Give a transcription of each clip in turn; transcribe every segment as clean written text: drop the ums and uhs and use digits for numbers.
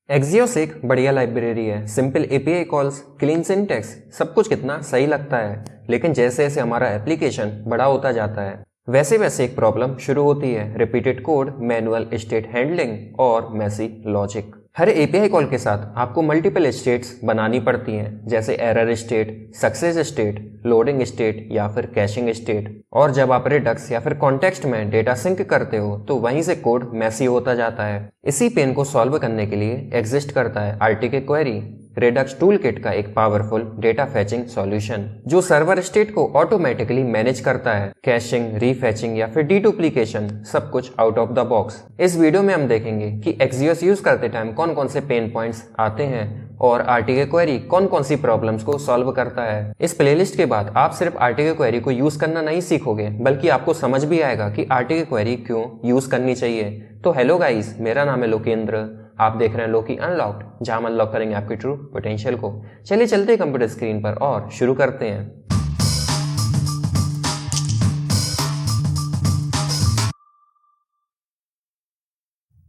Axios एक बढ़िया library है। Simple API calls, clean syntax, सब कुछ कितना सही लगता है। लेकिन जैसे जैसे हमारा एप्लीकेशन बड़ा होता जाता है वैसे वैसे एक प्रॉब्लम शुरू होती है। Repeated code, manual state handling और मैसी लॉजिक। हर एपीआई कॉल के साथ आपको मल्टीपल स्टेट्स बनानी पड़ती हैं, जैसे error state, success state, loading state या फिर कैशिंग स्टेट। और जब आप रिडक्स या फिर कॉन्टेक्स्ट में डेटा सिंक करते हो तो वहीं से कोड मैसी होता जाता है। इसी पेन को सॉल्व करने के लिए एग्जिस्ट करता है आरटीके क्वेरी, रेडक्स टूलकिट का एक पावरफुल डेटा फेचिंग सॉल्यूशन जो सर्वर स्टेट को ऑटोमेटिकली मैनेज करता है। कैशिंग, रीफेचिंग या फिर डीडुप्लीकेशन, सब कुछ आउट ऑफ द बॉक्स। इस वीडियो में हम देखेंगे कि एक्सियोस यूज करते टाइम कौन कौन से पेन पॉइंट्स आते हैं और आरटीके क्वेरी कौन कौन सी प्रॉब्लम्स को सॉल्व करता है। इस प्लेलिस्ट के बाद आप सिर्फ आरटीके क्वेरी को यूज करना नहीं सीखोगे, बल्कि आपको समझ भी आएगा कि आरटीके क्वेरी क्यों यूज करनी चाहिए। तो हेलो गाइस, मेरा नाम है लोकेंद्र। आप देख रहे हैं लोकी अनलॉक्ड, जहां हम अनलॉक करेंगे आपकी ट्रू पोटेंशियल को। चलिए चलते हैं कंप्यूटर स्क्रीन पर और शुरू करते हैं।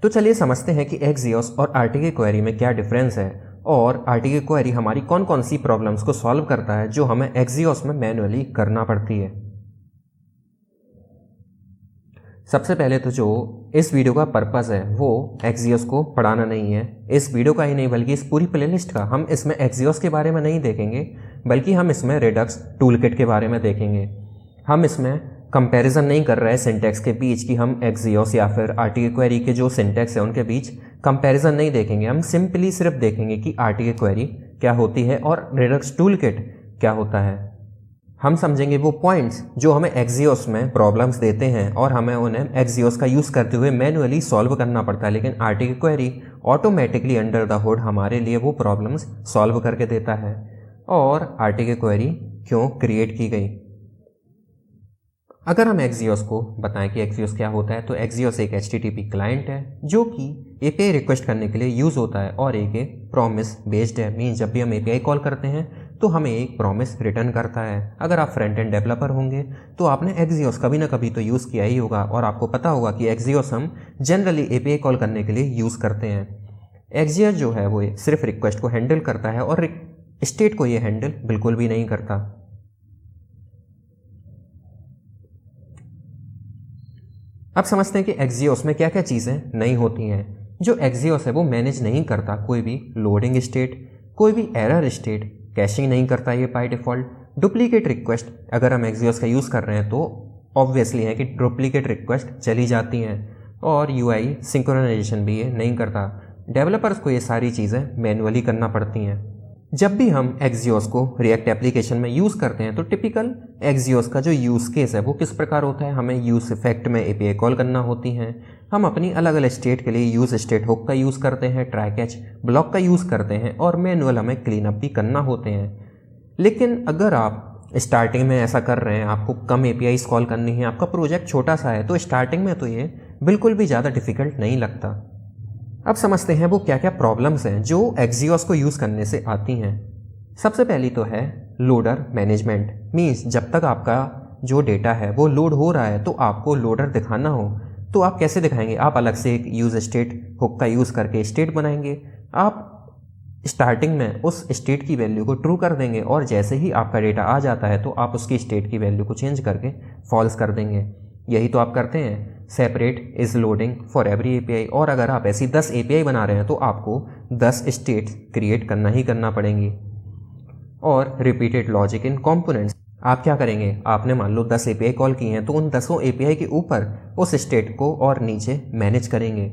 तो चलिए समझते हैं कि एक्सियोस और आरटीके क्वेरी में क्या डिफरेंस है और आरटीके क्वेरी हमारी कौन कौन सी प्रॉब्लम्स को सॉल्व करता है जो हमें एक्सियोस में मैनुअली करना पड़ती है। सबसे पहले तो जो इस वीडियो का पर्पस है वो एक्सियोस को पढ़ाना नहीं है। इस वीडियो का ही नहीं बल्कि इस पूरी प्लेलिस्ट का हम इसमें एक्सियोस के बारे में नहीं देखेंगे, बल्कि हम इसमें रेडक्स टूलकिट के बारे में देखेंगे। हम इसमें कंपैरिजन नहीं कर रहे हैं सिंटैक्स के बीच कि हम एक्सियोस या फिर आरटीके क्वेरी के जो सिंटैक्स है उनके बीच कंपैरिजन नहीं देखेंगे। हम सिंपली सिर्फ देखेंगे कि आरटीके क्वेरी क्या होती है और रेडक्स टूलकिट क्या होता है। हम समझेंगे वो पॉइंट्स जो हमें एक्सियोस में प्रॉब्लम्स देते हैं और हमें उन्हें एक्सियोस का यूज़ करते हुए मैनुअली सॉल्व करना पड़ता है, लेकिन RTK query automatically under the hood हमारे लिए वो प्रॉब्लम्स सॉल्व करके देता है। और आरटीके क्वेरी क्यों क्रिएट की गई। अगर हम एक्सियोस को बताएं कि एक्सियोस क्या होता है, तो एक्सियोस एक एचटीटीपी क्लाइंट है जो कि एपीआई रिक्वेस्ट करने के लिए यूज़ होता है और एक प्रॉमिस बेस्ड है। मीन जब भी हम एपीआई कॉल करते हैं तो हमें एक प्रॉमिस रिटर्न करता है। अगर आप फ्रंट एंड डेवलपर होंगे तो आपने एक्सियोस कभी ना कभी तो यूज़ किया ही होगा और आपको पता होगा कि एक्सियोस हम जनरली एपीआई कॉल करने के लिए यूज़ करते हैं। एक्सियोस जो है वो सिर्फ रिक्वेस्ट को हैंडल करता है और स्टेट को ये हैंडल बिल्कुल भी नहीं करता। अब समझते हैं कि एक्सियोस में क्या क्या चीज़ें नहीं होती हैं। जो एक्सियोस है वो मैनेज नहीं करता कोई भी लोडिंग स्टेट, कोई भी एरर स्टेट, कैशिंग नहीं करता ये बाय डिफ़ॉल्ट। डुप्लीकेट रिक्वेस्ट अगर हम एक्सियोस का यूज़ कर रहे हैं तो ऑब्वियसली है कि डुप्लीकेट रिक्वेस्ट चली जाती हैं। और यूआई सिंक्रोनाइजेशन भी ये नहीं करता। डेवलपर्स को ये सारी चीज़ें मैनुअली करना पड़ती हैं। जब भी हम एक्सियोस को रिएक्ट एप्लीकेशन में यूज़ करते हैं तो टिपिकल एक्सियोस का जो यूज़ केस है वो किस प्रकार होता है। हमें यूज़ इफेक्ट में एपीआई कॉल करना होती हैं। हम अपनी अलग अलग स्टेट के लिए यूज़ स्टेट हुक का यूज़ करते हैं, ट्राई कैच ब्लॉक का यूज़ करते हैं और मैनुअल हमें क्लीन अप भी करना होते हैं। लेकिन अगर आप स्टार्टिंग में ऐसा कर रहे हैं, आपको कम एपीआईज कॉल करनी है, आपका प्रोजेक्ट छोटा सा है, तो स्टार्टिंग में तो ये बिल्कुल भी ज़्यादा डिफ़िकल्ट नहीं लगता। अब समझते हैं वो क्या क्या प्रॉब्लम्स हैं जो एक्सियोस को यूज़ करने से आती हैं। सबसे पहली तो है लोडर मैनेजमेंट। मीन्स जब तक आपका जो डेटा है वो लोड हो रहा है तो आपको लोडर दिखाना हो तो आप कैसे दिखाएंगे। आप अलग से एक यूज़ स्टेट हुक का यूज़ करके स्टेट बनाएंगे। आप स्टार्टिंग में उस स्टेट की वैल्यू को ट्रू कर देंगे और जैसे ही आपका डेटा आ जाता है तो आप उसकी स्टेट की वैल्यू को चेंज करके फॉल्स कर देंगे। यही तो आप करते हैं। Separate is loading for every API. और अगर आप ऐसी 10 एपीआई बना रहे हैं तो आपको 10 स्टेट्स क्रिएट करना ही करना पड़ेंगी। और रिपीटेड लॉजिक इन कंपोनेंट्स। आप क्या करेंगे, आपने मान लो 10 एपीआई कॉल की हैं तो उन 10 एपीआई के ऊपर उस स्टेट को और नीचे मैनेज करेंगे।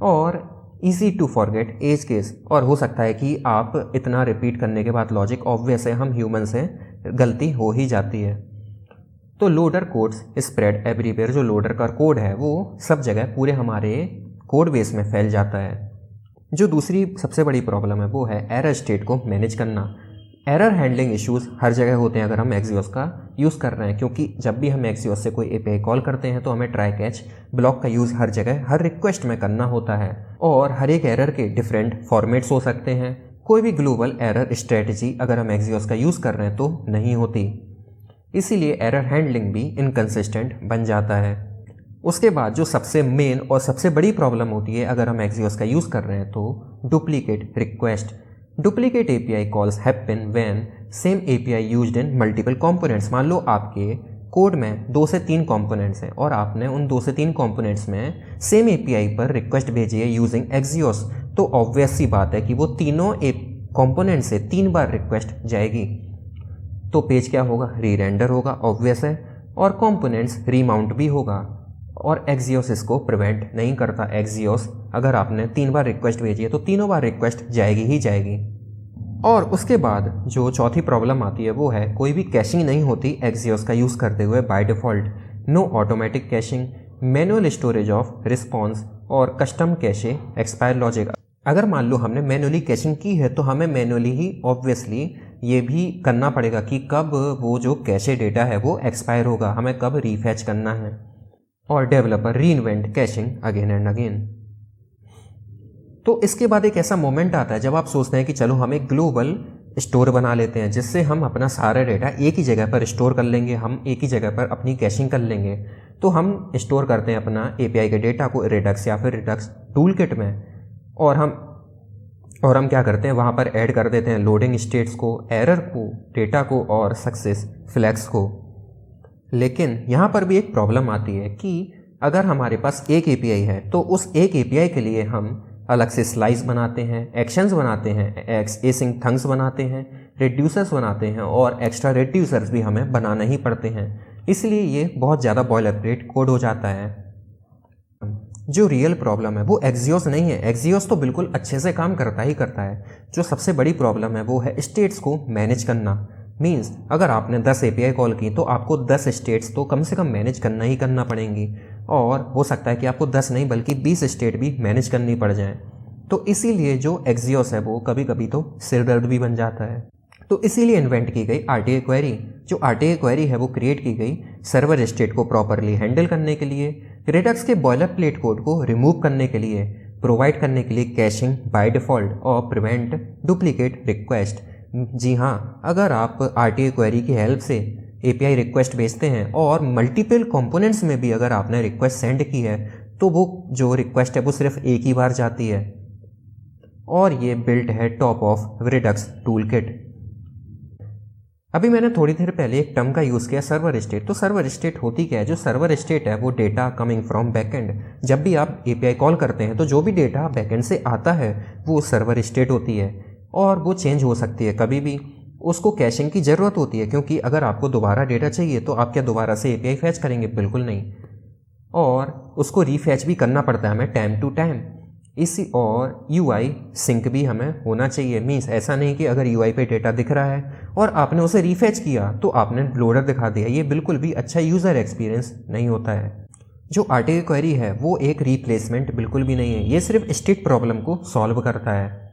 और easy to forget edge case. और हो सकता है कि आप इतना रिपीट करने के बाद लॉजिक, ऑब्वियस है हम ह्यूमन से गलती हो ही जाती है। तो लोडर कोड्स स्प्रेड एवरीवेयर। जो लोडर का कोड है वो सब जगह पूरे हमारे कोड बेस में फैल जाता है। जो दूसरी सबसे बड़ी प्रॉब्लम है वो है एरर स्टेट को मैनेज करना। एरर हैंडलिंग इश्यूज हर जगह होते हैं अगर हम एक्सियोस का यूज़ कर रहे हैं, क्योंकि जब भी हम एक्सियोस से कोई एपीआई कॉल करते हैं तो हमें ट्राई कैच ब्लॉक का यूज़ हर जगह हर रिक्वेस्ट में करना होता है। और हर एक एरर के डिफरेंट फॉर्मेट्स हो सकते हैं। कोई भी ग्लोबल एरर स्ट्रेटजी अगर हम एक्सियोस का यूज़ कर रहे हैं तो नहीं होती। इसीलिए एरर हैंडलिंग भी इनकंसिस्टेंट बन जाता है। उसके बाद जो सबसे मेन और सबसे बड़ी प्रॉब्लम होती है अगर हम एक्सियोस का यूज़ कर रहे हैं तो duplicate request. Duplicate API calls happen when same API used in multiple components. मान लो आपके कोड में 2 से 3 कंपोनेंट्स हैं और आपने उन 2 से 3 कंपोनेंट्स में सेम एपीआई पर रिक्वेस्ट भेजी है यूजिंग एक्सियोस, तो ऑब्वियस सी बात है कि वो तीनों कंपोनेंट से 3 बार रिक्वेस्ट जाएगी। तो पेज क्या होगा, री-रेंडर होगा, ऑब्वियस है, और कंपोनेंट्स रीमाउंट भी होगा, और एक्सियोस इसको प्रिवेंट नहीं करता। एक्सियोस अगर आपने 3 बार रिक्वेस्ट भेजी है तो तीनों बार रिक्वेस्ट जाएगी ही जाएगी। और उसके बाद जो चौथी प्रॉब्लम आती है वो है कोई भी कैशिंग नहीं होती एक्सियोस का यूज़ करते हुए by default. No automatic caching, manual storage of response और कस्टम कैशे एक्सपायर लॉजिक। अगर मान लो हमने मैनुअली कैशिंग की है तो हमें मैनुअली ही ऑब्वियसली ये भी करना पड़ेगा कि कब वो जो कैशे डेटा है वो एक्सपायर होगा, हमें कब रीफैच करना है। और डेवलपर री invent caching again and again. तो इसके बाद एक ऐसा मोमेंट आता है जब आप सोचते हैं कि चलो हम एक ग्लोबल स्टोर बना लेते हैं जिससे हम अपना सारा डेटा एक ही जगह पर स्टोर कर लेंगे, हम एक ही जगह पर अपनी कैशिंग कर लेंगे। तो हम स्टोर करते हैं अपना एपीआई के डेटा को रिडक्स या फिर रिडक्स टूलकिट में, और हम क्या करते हैं वहाँ पर ऐड कर देते हैं लोडिंग स्टेट्स को, एरर को, डेटा को और सक्सेस फ्लैग्स को। लेकिन यहाँ पर भी एक प्रॉब्लम आती है कि अगर हमारे पास एक एपीआई है तो उस एक एपीआई के लिए हम अलग से स्लाइस बनाते हैं, एक्शंस बनाते हैं, एसिंग थंग्स बनाते हैं, रिड्यूसर्स बनाते हैं, और एक्स्ट्रा रिड्यूसर्स भी हमें बनाना ही पड़ते हैं। इसलिए ये बहुत ज़्यादा बॉयलरप्लेट कोड हो जाता है। जो रियल प्रॉब्लम है वो एक्सियोस नहीं है, एक्सियोस तो बिल्कुल अच्छे से काम करता ही करता है। जो सबसे बड़ी प्रॉब्लम है वो है स्टेट्स को मैनेज करना। मीन्स अगर आपने 10 एपीआई कॉल की तो आपको 10 स्टेट्स तो कम से कम मैनेज करना ही करना पड़ेंगी, और हो सकता है कि आपको 10 नहीं बल्कि 20 स्टेट भी मैनेज करनी पड़ जाए। तो इसीलिए जो एक्सियोस है वो कभी कभी तो सिरदर्द भी बन जाता है। तो इसीलिए इन्वेंट की गई आरटीए क्वेरी। जो आरटीए क्वेरी है वो क्रिएट की गई सर्वर स्टेट को प्रॉपरली हैंडल करने के लिए, रिडक्स के बॉयलर प्लेट कोड को रिमूव करने के लिए, प्रोवाइड करने के लिए कैशिंग बाय डिफ़ॉल्ट और प्रिवेंट डुप्लीकेट रिक्वेस्ट। जी हाँ, अगर आप आरटीए क्वेरी की हेल्प से एपीआई रिक्वेस्ट भेजते हैं और मल्टीपल कंपोनेंट्स में भी अगर आपने रिक्वेस्ट सेंड की है तो वो जो रिक्वेस्ट है वो सिर्फ एक ही बार जाती है, और ये बिल्ट है टॉप ऑफ रिडक्स टूलकिट। अभी मैंने थोड़ी देर पहले एक टर्म का यूज़ किया सर्वर स्टेट। तो सर्वर स्टेट होती क्या है? जो सर्वर स्टेट है वो डेटा कमिंग फ्रॉम बैकएंड। जब भी आप एपीआई कॉल करते हैं तो जो भी डेटा बैकएंड से आता है वो सर्वर स्टेट होती है, और वो चेंज हो सकती है कभी भी। उसको कैशिंग की ज़रूरत होती है, क्योंकि अगर आपको दोबारा डेटा चाहिए तो आप क्या दोबारा से एपीआई फैच करेंगे? बिल्कुल नहीं। और उसको रीफैच भी करना पड़ता है हमें टाइम टू टाइम। इसी और यूआई सिंक भी हमें होना चाहिए। मीन्स ऐसा नहीं कि अगर यूआई पे डेटा दिख रहा है और आपने उसे रीफैच किया तो आपने लोडर दिखा दिया, ये बिल्कुल भी अच्छा यूज़र एक्सपीरियंस नहीं होता है। जो आरटीए क्वेरी है वो एक रिप्लेसमेंट बिल्कुल भी नहीं है, ये सिर्फ स्टेट प्रॉब्लम को सॉल्व करता है।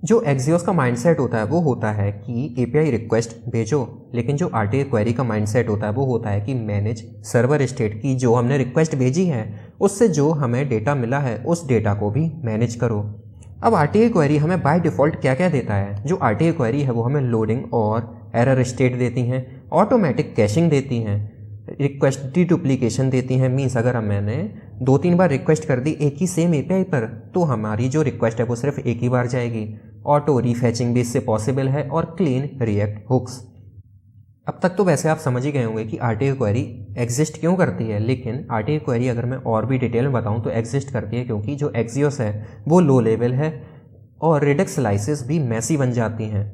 जो एक्सियोस का माइंडसेट होता है वो होता है कि एपीआई रिक्वेस्ट भेजो, लेकिन जो आरटीए क्वेरी का माइंडसेट होता है वो होता है कि मैनेज सर्वर स्टेट की जो हमने रिक्वेस्ट भेजी है उससे जो हमें डेटा मिला है उस डेटा को भी मैनेज करो। अब आरटीए क्वेरी हमें बाय डिफ़ॉल्ट क्या क्या देता है? जो आरटीए क्वेरी है वो हमें लोडिंग और एरर स्टेट देती हैं, ऑटोमेटिक कैशिंग देती हैं, रिक्वेस्ट डीडुप्लीकेशन देती हैं। मीन्स अगर मैंने 2-3 बार रिक्वेस्ट कर दी एक ही सेम एपीआई पर तो हमारी जो रिक्वेस्ट है वो सिर्फ एक ही बार जाएगी। ऑटो रीफैचिंग भी इससे पॉसिबल है, और क्लीन रिएक्ट हुक्स। अब तक तो वैसे आप समझ ही गए होंगे कि आरटीए क्वेरी एग्जिस्ट क्यों करती है, लेकिन आरटीए क्वेरी अगर मैं और भी डिटेल में बताऊं तो एग्जिस्ट करती है क्योंकि जो एक्सियोस है वो लो लेवल है और रिडक्स स्लाइसेस भी मैसी बन जाती हैं।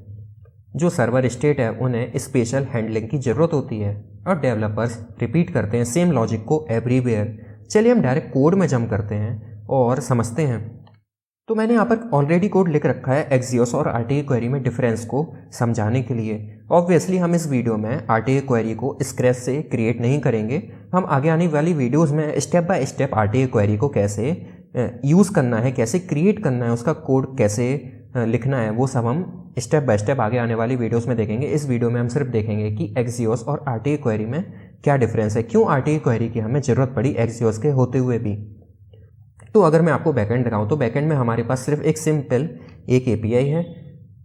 जो सर्वर स्टेट है उन्हें स्पेशल हैंडलिंग की ज़रूरत होती है, और डेवलपर्स रिपीट करते हैं सेम लॉजिक को एवरीवेयर। चलिए हम डायरेक्ट कोड में जंप करते हैं और समझते हैं। तो मैंने यहाँ पर ऑलरेडी कोड लिख रखा है एक्सियोस और आरटीए क्वेरी में डिफरेंस को समझाने के लिए। ऑब्वियसली हम इस वीडियो में आरटीए क्वेरी को स्क्रैच से क्रिएट नहीं करेंगे, हम आगे आने वाली वीडियोस में step by step RTA query को कैसे यूज़ करना है, कैसे क्रिएट करना है, उसका कोड कैसे लिखना है, वो सब हम स्टेप बाय स्टेप आगे आने वाली वीडियोस में देखेंगे। इस वीडियो में हम सिर्फ देखेंगे कि एक्सियोस और आरटीए क्वेरी में क्या डिफरेंस है, क्यों आरटीए क्वेरी की हमें ज़रूरत पड़ी एक्सियोस के होते हुए भी। तो अगर मैं आपको बैकएंड दिखाऊं तो बैकएंड में हमारे पास सिर्फ एक सिंपल एक एपीआई है,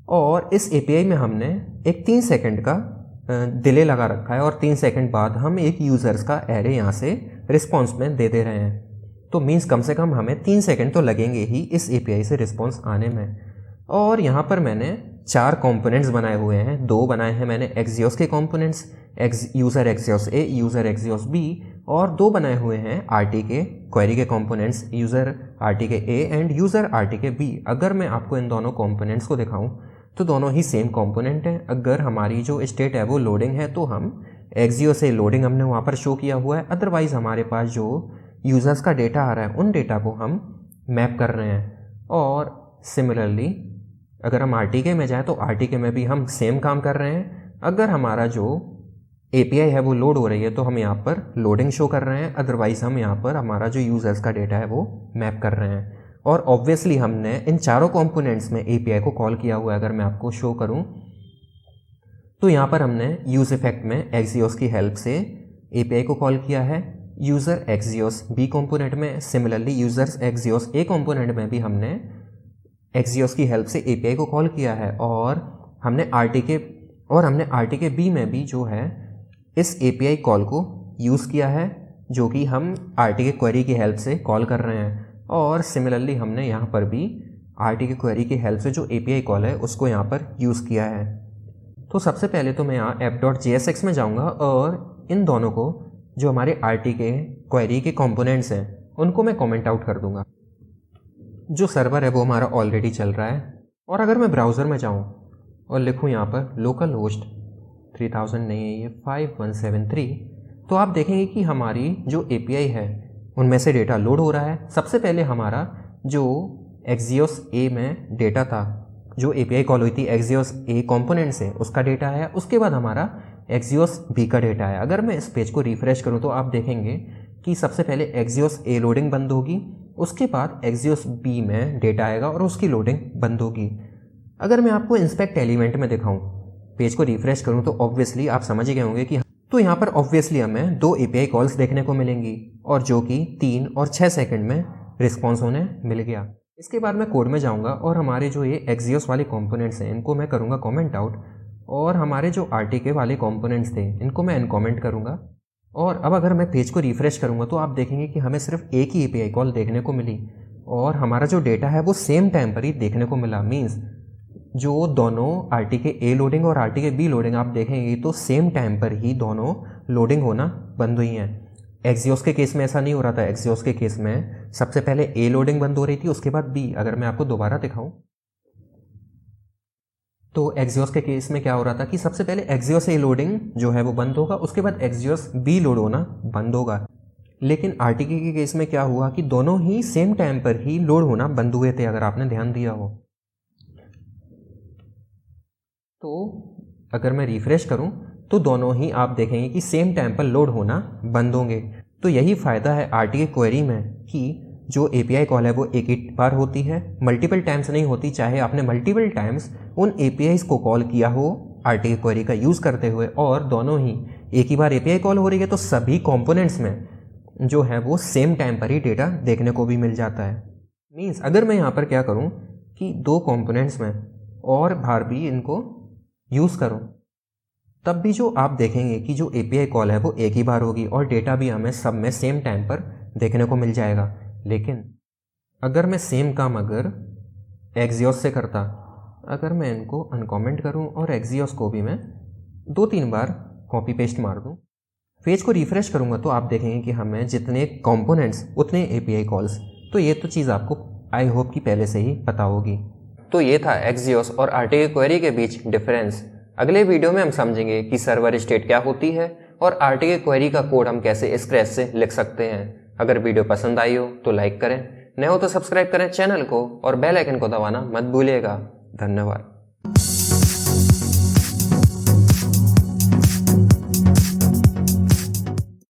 और इस एपीआई में हमने एक 3 सेकंड का डिले लगा रखा है, और 3 सेकंड बाद हम एक यूज़र्स का एरे यहाँ से रिस्पॉन्स में दे रहे हैं। तो मीन्स कम से कम हमें 3 सेकेंड तो लगेंगे ही इस API से रिस्पॉन्स आने में। और यहाँ पर मैंने 4 कंपोनेंट्स बनाए हुए हैं। 2 बनाए हैं मैंने Axios के components, user Axios A, user Axios B, और 2 बनाए हुए हैं RT के क्वेरी के कंपोनेंट्स, यूज़र RT के A एंड यूज़र RT के B। अगर मैं आपको इन दोनों कंपोनेंट्स को दिखाऊं तो दोनों ही सेम कंपोनेंट हैं। अगर हमारी जो स्टेट है वो लोडिंग है तो हम Axios से लोडिंग हमने वहाँ पर शो किया हुआ है। अदरवाइज़ हमारे पास जो यूज़र्स का डेटा आ रहा है उन डेटा को हम मैप कर रहे हैं। और सिमिलरली अगर हम RTK में जाएँ तो RTK में भी हम सेम काम कर रहे हैं। अगर हमारा जो API है वो लोड हो रही है तो हम यहाँ पर लोडिंग शो कर रहे हैं, अदरवाइज़ हम यहाँ पर हमारा जो यूज़र्स का डेटा है वो मैप कर रहे हैं। और ऑब्वियसली हमने इन चारों कंपोनेंट्स में API को कॉल किया हुआ है। अगर मैं आपको शो करूँ तो यहाँ पर हमने यूज़ इफेक्ट में Axios की हेल्प से API को कॉल किया है। यूज़र Axios B कंपोनेंट में, similarly users Axios A component में भी हमने Axios की हेल्प से API को कॉल किया है। और हमने RTK B में भी जो है इस API कॉल को यूज़ किया है, जो कि हम RTK क्वेरी की हेल्प से कॉल कर रहे हैं। और सिमिलरली हमने यहाँ पर भी RTK क्वेरी की हेल्प से जो API कॉल है उसको यहाँ पर यूज़ किया है। तो सबसे पहले तो मैं यहाँ app.jsx में जाऊँगा और इन दोनों को जो हमारे RTK क्वेरी के कंपोनेंट्स हैं उनको मैं कमेंट आउट कर दूँगा। जो सर्वर है वो हमारा ऑलरेडी चल रहा है। और अगर मैं ब्राउज़र में जाऊँ और लिखूँ यहाँ पर लोकल होस्ट 3000 नहीं है, ये 5173, तो आप देखेंगे कि हमारी जो API है उनमें से डेटा लोड हो रहा है। सबसे पहले हमारा जो Axios A में डेटा था, जो API कॉल हुई थी Axios A कंपोनेंट से, उसका डेटा है। उसके बाद हमारा Axios B का डेटा है। अगर मैं इस पेज को रिफ्रेश करूं तो आप देखेंगे कि सबसे पहले Axios A लोडिंग बंद होगी, उसके बाद Axios B में डेटा आएगा और उसकी लोडिंग बंद होगी। अगर मैं आपको इंस्पेक्ट एलिमेंट में दिखाऊं, पेज को रिफ्रेश करूं, तो ऑब्वियसली आप समझ गए होंगे कि तो यहाँ पर ऑब्वियसली हमें 2 API कॉल्स देखने को मिलेंगी और जो कि 3 और 6 सेकंड में रिस्पॉन्स होने मिल गया। इसके बाद मैं कोड में जाऊँगा और हमारे जो ये Axios वाले कंपोनेंट्स हैं इनको मैं करूँगा कमेंट आउट, और हमारे जो RTK वाले कंपोनेंट्स थे इनको मैं अनकमेंट करूँगा। और अब अगर मैं पेज को रिफ्रेश करूँगा तो आप देखेंगे कि हमें सिर्फ एक ही API कॉल देखने को मिली और हमारा जो डेटा है वो सेम टाइम पर ही देखने को मिला। मीन्स जो दोनों RTK A लोडिंग और RTK B लोडिंग आप देखेंगे तो सेम टाइम पर ही दोनों लोडिंग होना बंद हुई हैं। Axios के केस में ऐसा नहीं हो रहा था। Axios के केस में सबसे पहले A लोडिंग बंद हो रही थी, उसके बाद B। अगर मैं आपको दोबारा दिखाऊं तो Axios के केस में क्या हो रहा था कि सबसे पहले Axios A लोडिंग जो है वो बंद होगा, उसके बाद Axios B लोड होना बंद होगा। लेकिन RTK के केस में क्या हुआ कि दोनों ही सेम टाइम पर ही लोड होना बंद हुए थे, अगर आपने ध्यान दिया हो। तो अगर मैं रिफ्रेश करूं तो दोनों ही आप देखेंगे कि सेम टाइम पर लोड होना बंद होंगे। तो यही फ़ायदा है RTK क्वेरी में कि जो API कॉल है वो एक ही बार होती है, मल्टीपल टाइम्स नहीं होती। चाहे आपने मल्टीपल टाइम्स उन APIs को कॉल किया हो RTK क्वेरी का यूज़ करते हुए और दोनों ही एक ही बार API कॉल हो रही है, तो सभी कंपोनेंट्स में जो है वो सेम टाइम पर ही डेटा देखने को भी मिल जाता है। मीन्स अगर मैं यहाँ पर क्या करूँ कि 2 कंपोनेंट्स में और बार भी इनको यूज़ करूँ, तब भी जो आप देखेंगे कि जो API कॉल है वो एक ही बार होगी और डेटा भी हमें सब में सेम टाइम पर देखने को मिल जाएगा। लेकिन अगर मैं सेम काम अगर Axios से करता, अगर मैं इनको अनकमेंट करूं और Axios को भी मैं 2-3 बार कॉपी पेस्ट मार दूं, पेज को रिफ्रेश करूंगा, तो आप देखेंगे कि हमें जितने कंपोनेंट्स उतने API कॉल्स। तो ये तो चीज़ आपको आई होप कि पहले से ही पता होगी। तो ये था Axios और RTK क्वेरी के बीच डिफरेंस। अगले वीडियो में हम समझेंगे कि सर्वर स्टेट क्या होती है और RTK क्वेरी का कोड हम कैसे स्क्रैच से लिख सकते हैं। अगर वीडियो पसंद आई हो तो लाइक करें, नए हो तो सब्सक्राइब करें चैनल को और बेल आइकन को दबाना मत भूलिएगा। धन्यवाद।